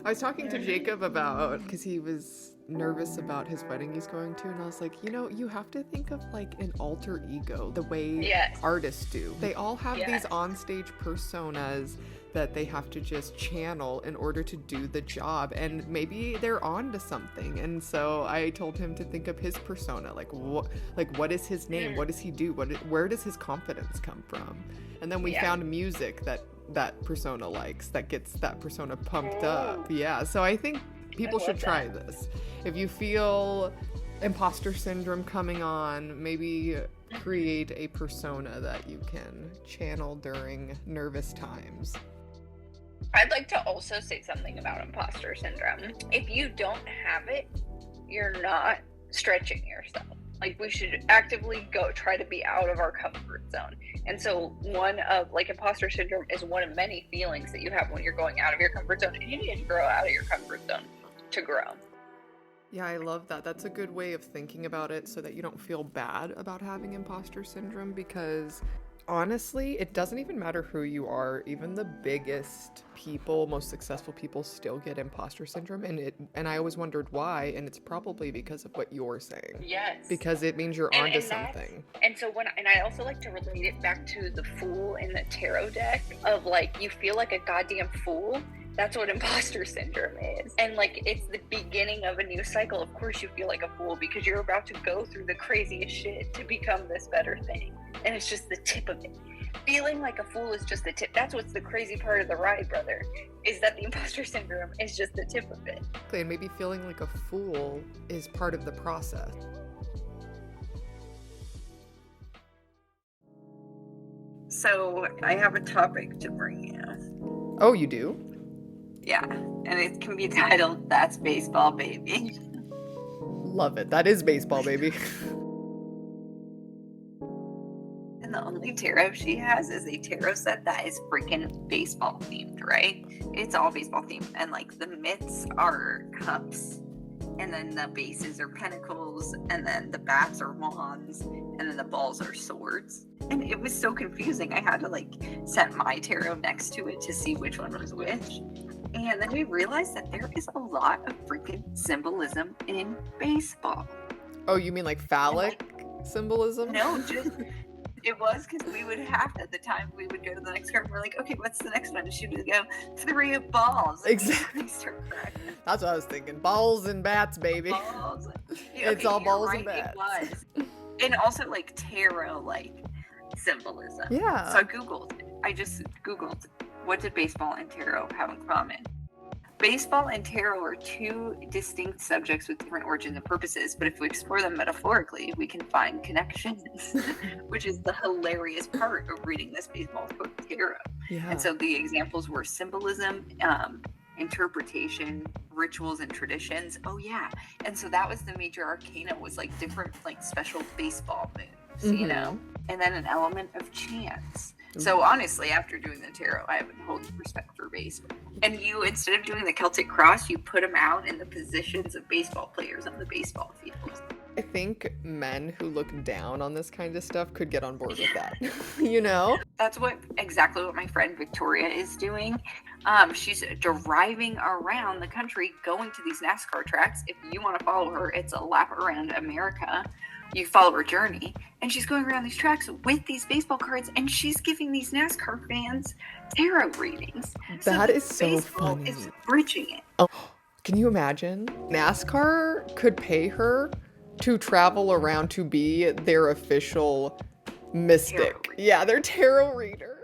I was talking to Jacob about, because he was nervous about his wedding he's going to, and I was like, you have to think of like an alter ego the way Yes. artists do. They all have Yes. these onstage personas that they have to just channel in order to do the job, and maybe they're on to something. And so I told him to think of his persona, like what is his name, what does he do, where does his confidence come from? And then we found music that persona likes, that gets that persona pumped up. Yeah, so I think people should try this. If you feel imposter syndrome coming on, maybe create a persona that you can channel during nervous times. I'd like to also say something about imposter syndrome. If you don't have it, you're not stretching yourself. Like, we should actively go try to be out of our comfort zone. And so imposter syndrome is one of many feelings that you have when you're going out of your comfort zone, and you need to grow out of your comfort zone to grow. Yeah, I love that. That's a good way of thinking about it, so that you don't feel bad about having imposter syndrome, because honestly, it doesn't even matter who you are. Even the biggest people, most successful people, still get imposter syndrome, and I always wondered why, and it's probably because of what you're saying. Yes. Because it means you're onto something. And so I also like to relate it back to the fool in the tarot deck of, like, you feel like a goddamn fool. That's what imposter syndrome is. And like, it's the beginning of a new cycle. Of course you feel like a fool because you're about to go through the craziest shit to become this better thing. And it's just the tip of it. Feeling like a fool is just the tip. That's what's the crazy part of the ride, brother, is that the imposter syndrome is just the tip of it. And maybe feeling like a fool is part of the process. So I have a topic to bring you. Oh, you do? Yeah, and it can be titled, That's Baseball, Baby. Love it. That is baseball, baby. And the only tarot she has is a tarot set that is freaking baseball themed, right? It's all baseball themed. And like, the mitts are cups, and then the bases are pentacles, and then the bats are wands, and then the balls are swords. And it was so confusing. I had to like set my tarot next to it to see which one was which. And then we realized that there is a lot of freaking symbolism in baseball. Oh, you mean like phallic symbolism? No, just it was because we would have, at the time, we would go to the next card and we're like, okay, what's the next one? And she would go, 3 of balls. Exactly. That's what I was thinking. Balls and bats, baby. Balls. Yeah, It's all balls right, and bats. It was. And also like tarot, like symbolism. Yeah. So I Googled it. I just Googled, what did baseball and tarot have in common? Baseball and tarot are two distinct subjects with different origins and purposes, but if we explore them metaphorically, we can find connections, which is the hilarious part of reading this baseball tarot. Yeah. And so the examples were symbolism, interpretation, rituals, and traditions. Oh yeah. And so that was the major arcana, was like different, like special baseball moves, you know, and then an element of chance. So honestly, after doing the tarot, I have a whole new respect for baseball. And you, instead of doing the Celtic cross, you put them out in the positions of baseball players on the baseball field. I think men who look down on this kind of stuff could get on board with that. You know? That's exactly what my friend Victoria is doing. She's driving around the country, going to these NASCAR tracks. If you want to follow her, it's a lap around America. You follow her journey, and she's going around these tracks with these baseball cards, and she's giving these NASCAR fans tarot readings. That is so baseball funny. is bridging it. Oh, can you imagine? NASCAR could pay her to travel around to be their official mystic. Tarot reader. Yeah, their tarot reader.